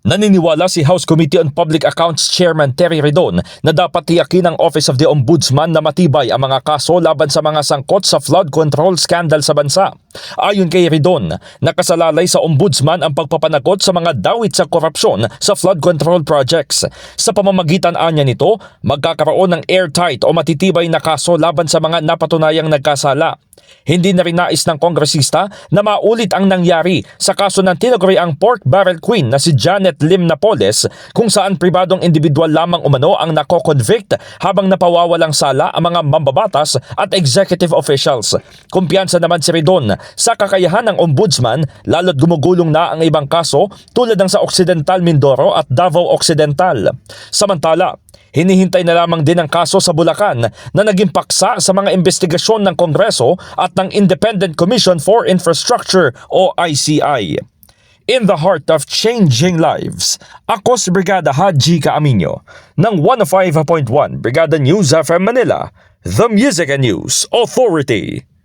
Naniniwala si House Committee on Public Accounts Chairman Terry Redon na dapat tiyakin ng Office of the Ombudsman na matibay ang mga kaso laban sa mga sangkot sa flood control scandal sa bansa. Ayon kay Redon, nakasalalay sa Ombudsman ang pagpapanagot sa mga dawit sa korupsyon sa flood control projects. Sa pamamagitan anya nito, magkakaroon ng airtight o matitibay na kaso laban sa mga napatunayang nagkasala. Hindi na rin nais ng kongresista na maulit ang nangyari sa kaso ng tinaguriang pork barrel queen na si Janet Lim Napoles, kung saan pribadong individual lamang umano ang nako-convict habang napawawalang sala ang mga mambabatas at executive officials. Kumpiyansa naman si Redon sa kakayahan ng ombudsman, lalo't gumugulong na ang ibang kaso tulad ng sa Occidental Mindoro at Davao Occidental. Samantala, hinihintay na lamang din ang kaso sa Bulacan na naging paksa sa mga investigasyon ng Kongreso at ng Independent Commission for Infrastructure o ICI. In the heart of changing lives, ako si Brigada Haji Caaminio ng 105.1 Brigada News FM Manila, The Music and News Authority.